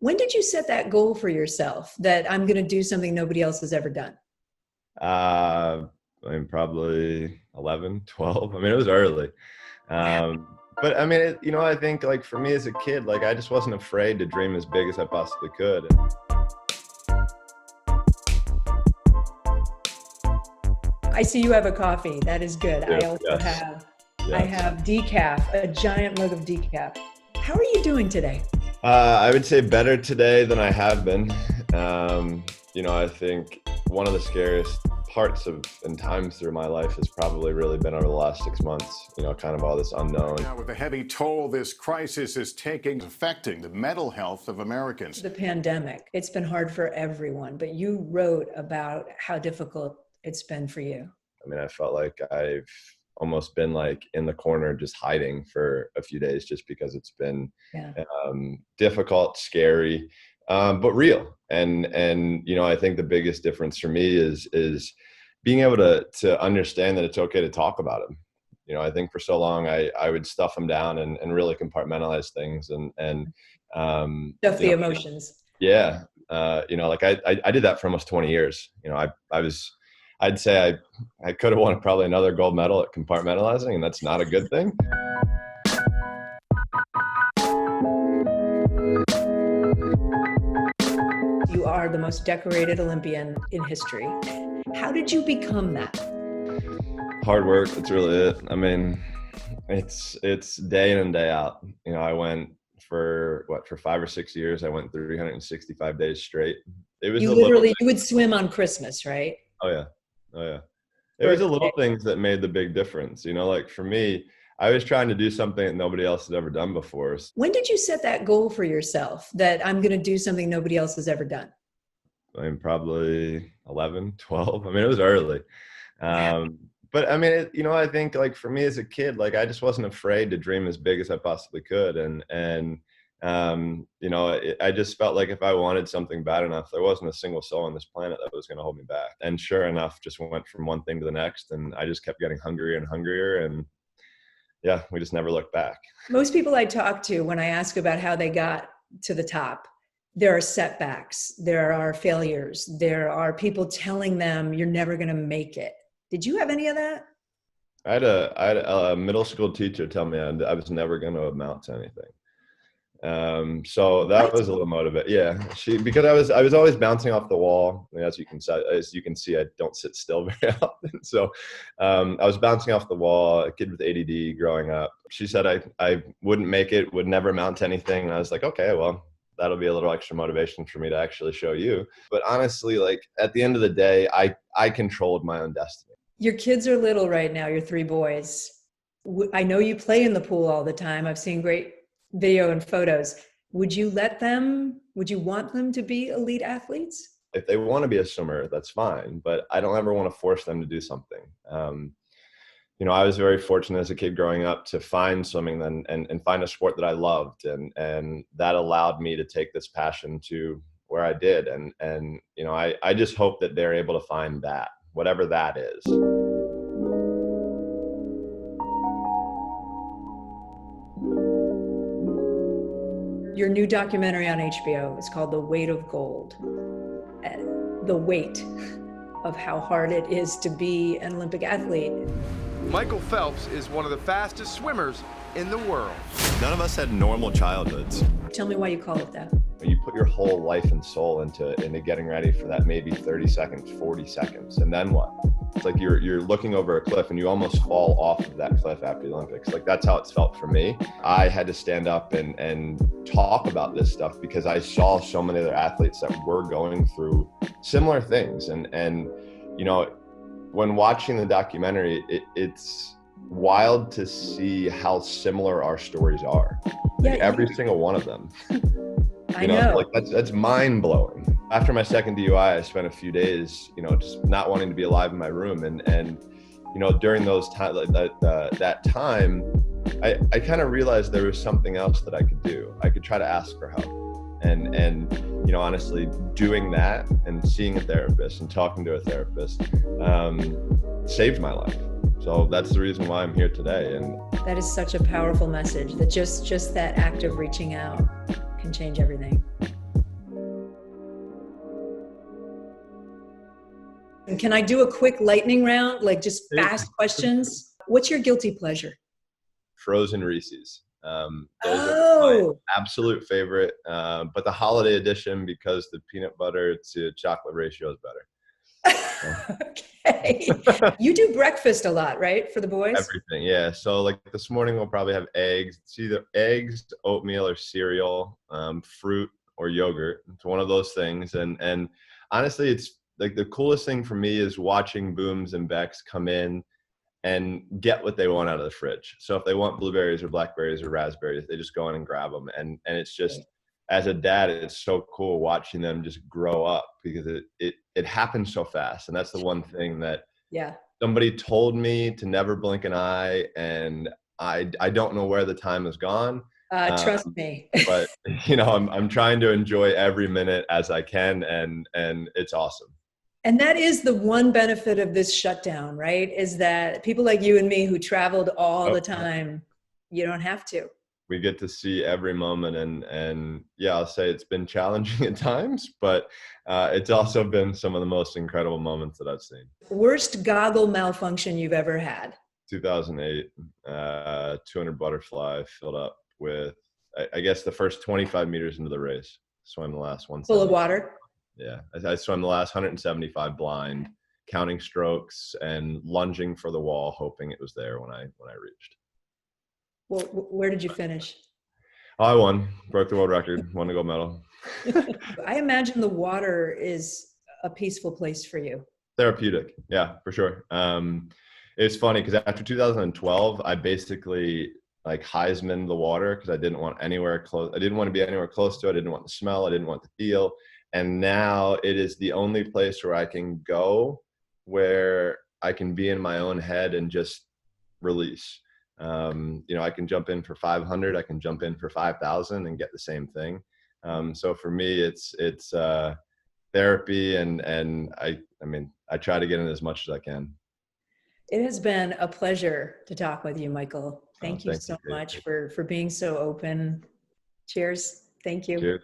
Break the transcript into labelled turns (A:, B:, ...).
A: When did you set that goal for yourself that I'm going to do something nobody else has ever done?
B: I mean, probably 11, 12. I mean, it was early. But I mean, I think like for me as a kid, like I just wasn't afraid to dream as big as I possibly could.
A: I see you have a coffee. That is good.
B: Yeah,
A: I also
B: yes,
A: I
B: yes.
A: have decaf, a giant mug of decaf. How are you doing today?
B: I would say better today than I have been. I think one of the scariest parts of and times through my life has probably really been over the last 6 months, kind of all this unknown.
C: Now, with the heavy toll this crisis is taking, affecting the mental health of Americans.
A: The pandemic, it's been hard for everyone, but you wrote about how difficult it's been for you.
B: I mean, I felt like I've almost been like in the corner just hiding for a few days just because it's been difficult, scary, but real. And I think the biggest difference for me is being able to understand that it's okay to talk about them. I think for so long I would stuff them down and really compartmentalize things and
A: Stuff the emotions.
B: Yeah. Like I did that for almost 20 years. I'd say I could have won probably another gold medal at compartmentalizing, and that's not a good thing.
A: You are the most decorated Olympian in history. How did you become that?
B: Hard work. That's really it. I mean, it's day in and day out. I went for 5 or 6 years. I went 365 days straight. It was
A: you would swim on Christmas, right?
B: Oh yeah. It was the little things that made the big difference. Like for me, I was trying to do something that nobody else had ever done before.
A: When did you set that goal for yourself that I'm going to do something nobody else has ever done?
B: I mean, probably 11, 12. I mean, it was early. But I mean, I think like for me as a kid, like I just wasn't afraid to dream as big as I possibly could. I just felt like if I wanted something bad enough, there wasn't a single soul on this planet that was going to hold me back. And sure enough, just went from one thing to the next. And I just kept getting hungrier and hungrier. And yeah, we just never looked back.
A: Most people I talk to, when I ask about how they got to the top, there are setbacks, there are failures, there are people telling them you're never going to make it. Did you have any of that?
B: I had a middle school teacher tell me I was never going to amount to anything. So that was a little motivating. Yeah, because I was always bouncing off the wall. I mean, as you can see, I don't sit still very often. So I was bouncing off the wall. A kid with ADD growing up. She said I wouldn't make it, would never amount to anything. And I was like, okay, well, that'll be a little extra motivation for me to actually show you. But honestly, like at the end of the day, I controlled my own destiny.
A: Your kids are little right now. Your 3 boys. I know you play in the pool all the time. I've seen great video and photos. Would you want them to be elite athletes?
B: If they want to be a swimmer, that's fine, but I don't ever want to force them to do something. I was very fortunate as a kid growing up to find swimming and find a sport that I loved. And that allowed me to take this passion to where I did. And I just hope that they're able to find that, whatever that is.
A: Your new documentary on HBO is called The Weight of Gold. The weight of how hard it is to be an Olympic athlete.
D: Michael Phelps is one of the fastest swimmers in the world.
B: None of us had normal childhoods.
A: Tell me why you call it that.
B: You put your whole life and soul into getting ready for that maybe 30 seconds, 40 seconds, and then what? It's like you're looking over a cliff and you almost fall off of that cliff after the Olympics. Like that's how it's felt for me. I had to stand up and talk about this stuff because I saw so many other athletes that were going through similar things. And when watching the documentary, it's wild to see how similar our stories are. Like every single one of them.
A: I know.
B: Like that's mind blowing. After my second DUI, I spent a few days, just not wanting to be alive in my room. And during those times, that time, I kind of realized there was something else that I could do. I could try to ask for help. And honestly, doing that and seeing a therapist and talking to a therapist saved my life. So that's the reason why I'm here today. And
A: that is such a powerful message, that just that act of reaching out can change everything. And can I do a quick lightning round, like just fast questions? What's your guilty pleasure?
B: Frozen Reese's. Those are my
A: Oh,
B: absolute favorite. But the holiday edition, because the peanut butter to chocolate ratio is better.
A: okay. You do breakfast a lot, right, for the boys?
B: Everything, yeah. So like this morning we'll probably have eggs. It's either eggs, oatmeal, or cereal, fruit or yogurt. It's one of those things. And honestly, it's like the coolest thing for me is watching Booms and Becks come in and get what they want out of the fridge. So if they want blueberries or blackberries or raspberries, they just go in and grab them. And it's just, as a dad, it's so cool watching them just grow up, because it happens so fast. And that's the one thing that somebody told me to never blink an eye, and I don't know where the time has gone.
A: Trust me.
B: But I'm trying to enjoy every minute as I can, and it's awesome.
A: And that is the one benefit of this shutdown, right? Is that people like you and me who traveled all the time, you don't have to.
B: We get to see every moment, and yeah, I'll say it's been challenging at times, but it's also been some of the most incredible moments that I've seen.
A: Worst goggle malfunction you've ever had?
B: 2008, 200 butterfly filled up with, I guess, the first 25 meters into the race. Swam the last one.
A: Full of water?
B: Yeah, I swam the last 175 blind, counting strokes and lunging for the wall, hoping it was there when I reached.
A: Well, where did you finish?
B: I won, broke the world record, won the gold medal.
A: I imagine the water is a peaceful place for you.
B: Therapeutic, yeah, for sure. It's funny because after 2012, I basically like Heisman the water, because I didn't want anywhere close. I didn't want to be anywhere close to it. I didn't want the smell. I didn't want the feel. And now it is the only place where I can go, where I can be in my own head and just release. I can jump in for 500, I can jump in for 5,000 and get the same thing. So for me, it's therapy, and I try to get in as much as I can.
A: It has been a pleasure to talk with you, Michael. Thank you so much for being so open. Cheers. Thank you.
B: Cheers.